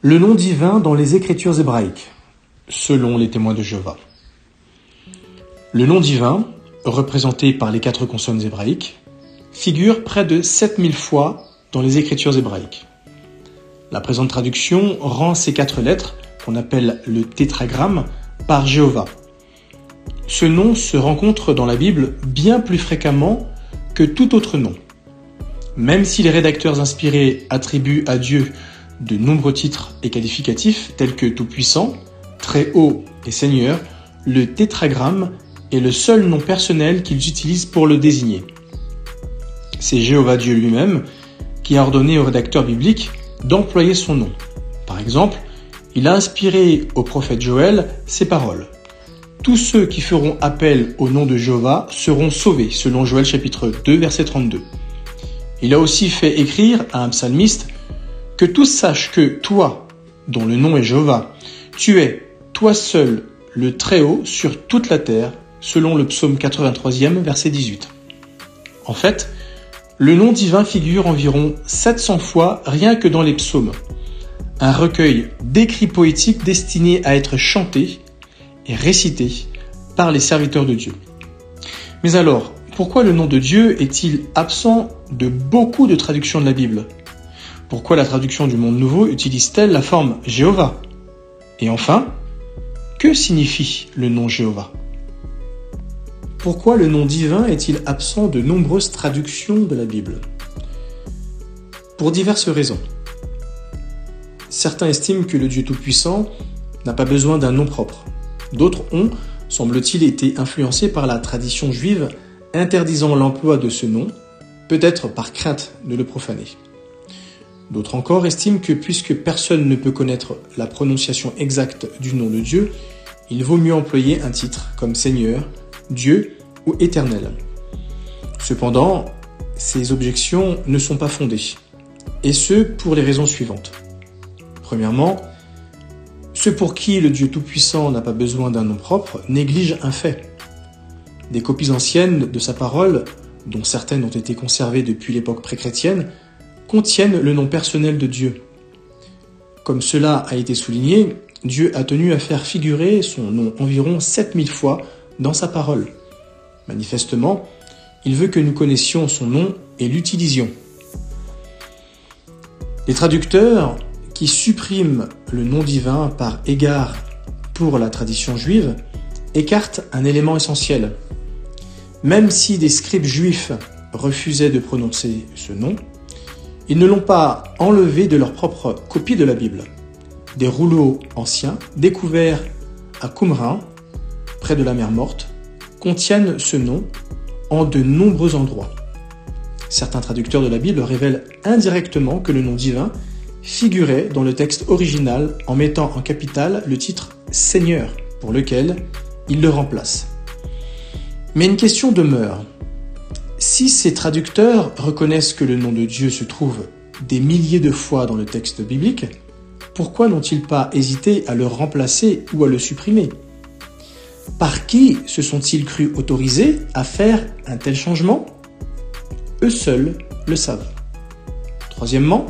Le nom divin dans les Écritures hébraïques, selon les témoins de Jéhovah. Le nom divin, représenté par les 4 consonnes hébraïques, figure près de 7000 fois dans les Écritures hébraïques. La présente traduction rend ces 4 lettres, qu'on appelle le tétragramme, par Jéhovah. Ce nom se rencontre dans la Bible bien plus fréquemment que tout autre nom. Même si les rédacteurs inspirés attribuent à Dieu de nombreux titres et qualificatifs tels que Tout-Puissant, Très-Haut et Seigneur, le tétragramme est le seul nom personnel qu'ils utilisent pour le désigner. C'est Jéhovah Dieu lui-même qui a ordonné aux rédacteurs bibliques d'employer son nom. Par exemple, il a inspiré au prophète Joël ces paroles. « Tous ceux qui feront appel au nom de Jéhovah seront sauvés » selon Joël chapitre 2 verset 32. Il a aussi fait écrire à un psalmiste « Que tous sachent que toi, dont le nom est Jéhovah, tu es, toi seul, le Très-Haut sur toute la terre » selon le psaume 83e verset 18. En fait, le nom divin figure environ 700 fois rien que dans les psaumes. Un recueil d'écrits poétiques destinés à être chantés et récités par les serviteurs de Dieu. Mais alors, pourquoi le nom de Dieu est-il absent de beaucoup de traductions de la Bible ? Pourquoi la traduction du Monde Nouveau utilise-t-elle la forme Jéhovah ? Et enfin, que signifie le nom Jéhovah ? Pourquoi le nom divin est-il absent de nombreuses traductions de la Bible ? Pour diverses raisons. Certains estiment que le Dieu Tout-Puissant n'a pas besoin d'un nom propre. D'autres ont, semble-t-il, été influencés par la tradition juive interdisant l'emploi de ce nom, peut-être par crainte de le profaner. D'autres encore estiment que puisque personne ne peut connaître la prononciation exacte du nom de Dieu, il vaut mieux employer un titre comme Seigneur, Dieu ou Éternel. Cependant, ces objections ne sont pas fondées, et ce pour les raisons suivantes. Premièrement, ceux pour qui le Dieu Tout-Puissant n'a pas besoin d'un nom propre négligent un fait. Des copies anciennes de sa parole, dont certaines ont été conservées depuis l'époque pré-chrétienne, contiennent le nom personnel de Dieu. Comme cela a été souligné, Dieu a tenu à faire figurer son nom environ 7000 fois dans sa parole. Manifestement, il veut que nous connaissions son nom et l'utilisions. Les traducteurs qui suppriment le nom divin par égard pour la tradition juive écartent un élément essentiel. Même si des scribes juifs refusaient de prononcer ce nom, ils ne l'ont pas enlevé de leur propre copie de la Bible. Des rouleaux anciens, découverts à Qumran, près de la mer Morte, contiennent ce nom en de nombreux endroits. Certains traducteurs de la Bible révèlent indirectement que le nom divin figurait dans le texte original en mettant en capitale le titre « Seigneur » pour lequel ils le remplacent. Mais une question demeure. Si ces traducteurs reconnaissent que le nom de Dieu se trouve des milliers de fois dans le texte biblique, pourquoi n'ont-ils pas hésité à le remplacer ou à le supprimer ? Par qui se sont-ils crus autorisés à faire un tel changement ? Eux seuls le savent. Troisièmement,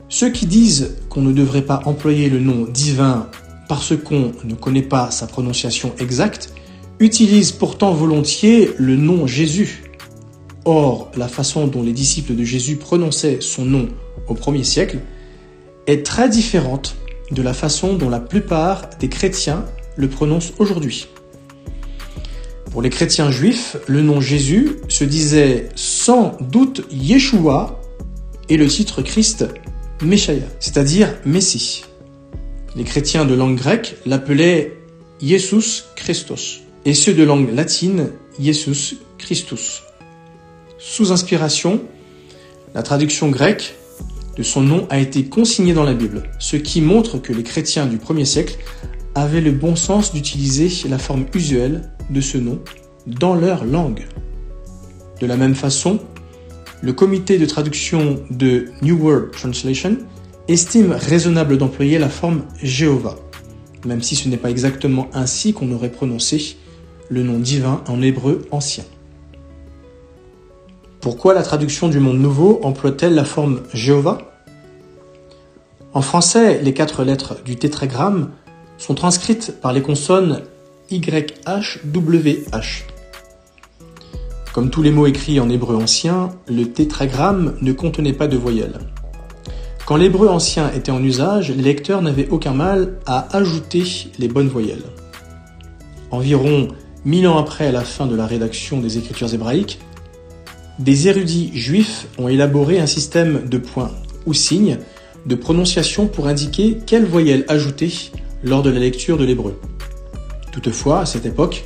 ceux qui disent qu'on ne devrait pas employer le nom divin parce qu'on ne connaît pas sa prononciation exacte utilisent pourtant volontiers le nom Jésus. Or, la façon dont les disciples de Jésus prononçaient son nom au 1er siècle est très différente de la façon dont la plupart des chrétiens le prononcent aujourd'hui. Pour les chrétiens juifs, le nom Jésus se disait sans doute Yeshua et le titre Christ Meshaïa, c'est-à-dire Messie. Les chrétiens de langue grecque l'appelaient Jesus Christos et ceux de langue latine Jesus Christus. Sous inspiration, la traduction grecque de son nom a été consignée dans la Bible, ce qui montre que les chrétiens du 1er siècle avaient le bon sens d'utiliser la forme usuelle de ce nom dans leur langue. De la même façon, le comité de traduction de New World Translation estime raisonnable d'employer la forme Jéhovah, même si ce n'est pas exactement ainsi qu'on aurait prononcé le nom divin en hébreu ancien. Pourquoi la traduction du Monde Nouveau emploie-t-elle la forme Jéhovah ? En français, les 4 lettres du tétragramme sont transcrites par les consonnes YHWH. Comme tous les mots écrits en hébreu ancien, le tétragramme ne contenait pas de voyelles. Quand l'hébreu ancien était en usage, les lecteurs n'avaient aucun mal à ajouter les bonnes voyelles. Environ 1000 ans après la fin de la rédaction des écritures hébraïques, des érudits juifs ont élaboré un système de points ou signes de prononciation pour indiquer quelles voyelles ajouter lors de la lecture de l'hébreu. Toutefois, à cette époque,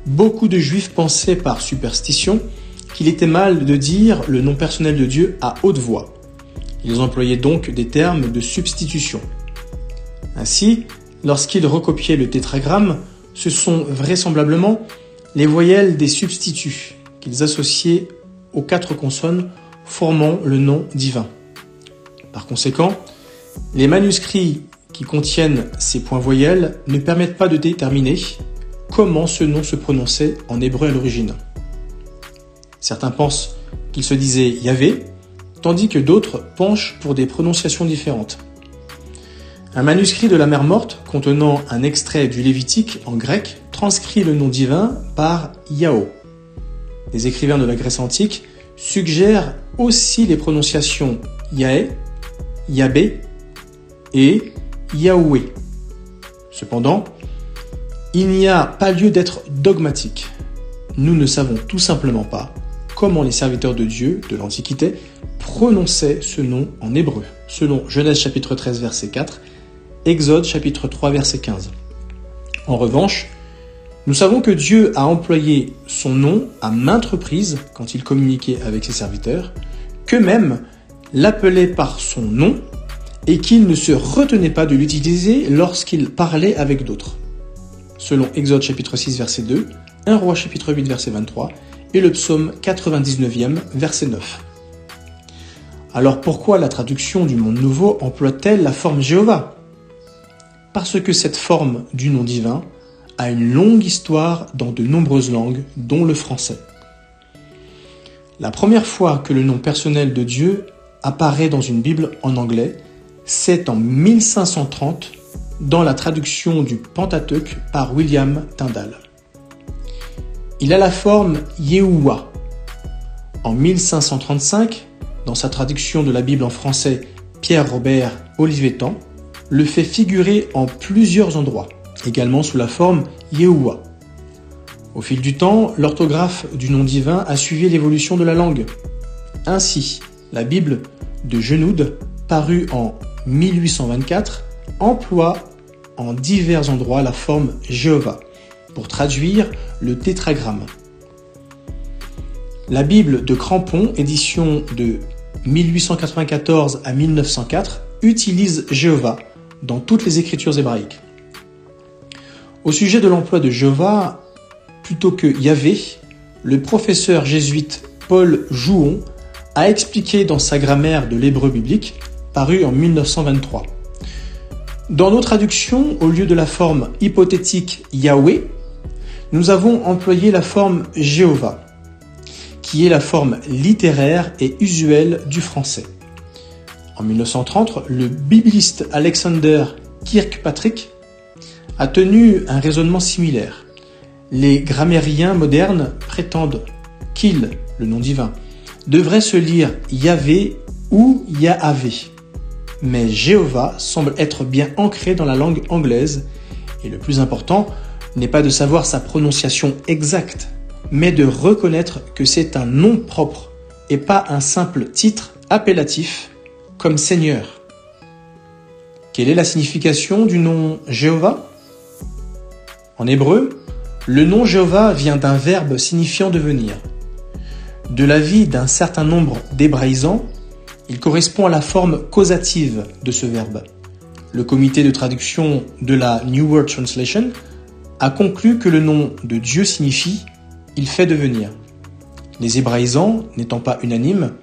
beaucoup de juifs pensaient par superstition qu'il était mal de dire le nom personnel de Dieu à haute voix. Ils employaient donc des termes de substitution. Ainsi, lorsqu'ils recopiaient le tétragramme, ce sont vraisemblablement les voyelles des substituts qu'ils associaient aux 4 consonnes formant le nom divin. Par conséquent, les manuscrits qui contiennent ces points voyelles ne permettent pas de déterminer comment ce nom se prononçait en hébreu à l'origine. Certains pensent qu'il se disait Yahvé, tandis que d'autres penchent pour des prononciations différentes. Un manuscrit de la Mer Morte contenant un extrait du Lévitique en grec transcrit le nom divin par Yahó. Les écrivains de la Grèce antique suggèrent aussi les prononciations Yahé, Yahbé et Yahoué. Cependant, il n'y a pas lieu d'être dogmatique. Nous ne savons tout simplement pas comment les serviteurs de Dieu de l'Antiquité prononçaient ce nom en hébreu, selon Genèse chapitre 13 verset 4, Exode chapitre 3 verset 15. En revanche, nous savons que Dieu a employé son nom à maintes reprises quand il communiquait avec ses serviteurs, qu'eux-mêmes l'appelaient par son nom et qu'il ne se retenait pas de l'utiliser lorsqu'il parlait avec d'autres. Selon Exode chapitre 6 verset 2, 1 Roi chapitre 8 verset 23 et le psaume 99e verset 9. Alors pourquoi la traduction du Monde Nouveau emploie-t-elle la forme Jéhovah ? Parce que cette forme du nom divin a une longue histoire dans de nombreuses langues, dont le français. La première fois que le nom personnel de Dieu apparaît dans une Bible en anglais, c'est en 1530 dans la traduction du Pentateuque par William Tyndale. Il a la forme Yehoua. En 1535, dans sa traduction de la Bible en français, Pierre-Robert Olivetan le fait figurer en plusieurs endroits, également sous la forme Yehoua. Au fil du temps, l'orthographe du nom divin a suivi l'évolution de la langue. Ainsi, la Bible de Genoud, parue en 1824, emploie en divers endroits la forme Jéhovah pour traduire le tétragramme. La Bible de Crampon, édition de 1894 à 1904, utilise Jéhovah dans toutes les écritures hébraïques. Au sujet de l'emploi de Jéhovah, plutôt que Yahvé, le professeur jésuite Paul Jouon a expliqué dans sa grammaire de l'hébreu biblique, parue en 1923. Dans nos traductions, au lieu de la forme hypothétique Yahweh, nous avons employé la forme Jéhovah, qui est la forme littéraire et usuelle du français. En 1930, le bibliste Alexander Kirkpatrick a tenu un raisonnement similaire. Les grammairiens modernes prétendent qu'il, le nom divin, devrait se lire Yahvé ou Yahvé. Mais Jéhovah semble être bien ancré dans la langue anglaise et le plus important n'est pas de savoir sa prononciation exacte, mais de reconnaître que c'est un nom propre et pas un simple titre appellatif comme Seigneur. Quelle est la signification du nom Jéhovah ? En hébreu, le nom Jéhovah vient d'un verbe signifiant devenir. De l'avis d'un certain nombre d'hébraïsants, il correspond à la forme causative de ce verbe. Le comité de traduction de la New World Translation a conclu que le nom de Dieu signifie « il fait devenir ». Les hébraïsants n'étant pas unanimes,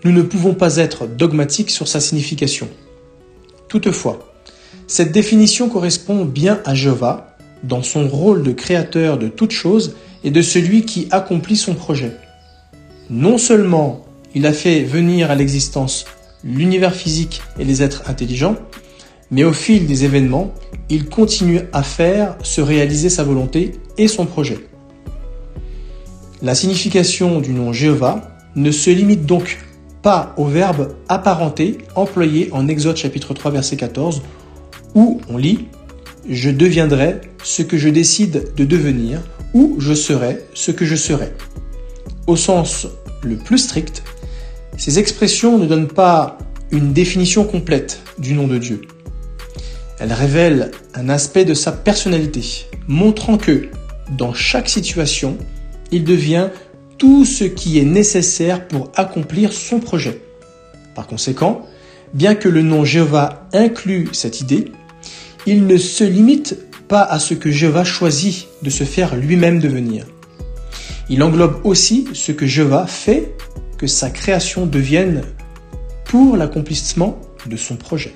nous ne pouvons pas être dogmatiques sur sa signification. Toutefois, cette définition correspond bien à Jéhovah dans son rôle de créateur de toutes choses et de celui qui accomplit son projet. Non seulement il a fait venir à l'existence l'univers physique et les êtres intelligents, mais au fil des événements, il continue à faire se réaliser sa volonté et son projet. La signification du nom Jéhovah ne se limite donc pas au verbe apparenté employé en Exode chapitre 3 verset 14 où on lit « Je deviendrai ce que je décide de devenir » ou « Je serai ce que je serai ». Au sens le plus strict, ces expressions ne donnent pas une définition complète du nom de Dieu. Elles révèlent un aspect de sa personnalité, montrant que, dans chaque situation, il devient tout ce qui est nécessaire pour accomplir son projet. Par conséquent, bien que le nom Jéhovah inclue cette idée, il ne se limite pas à ce que Jéhovah choisit de se faire lui-même devenir. Il englobe aussi ce que Jéhovah fait que sa création devienne pour l'accomplissement de son projet.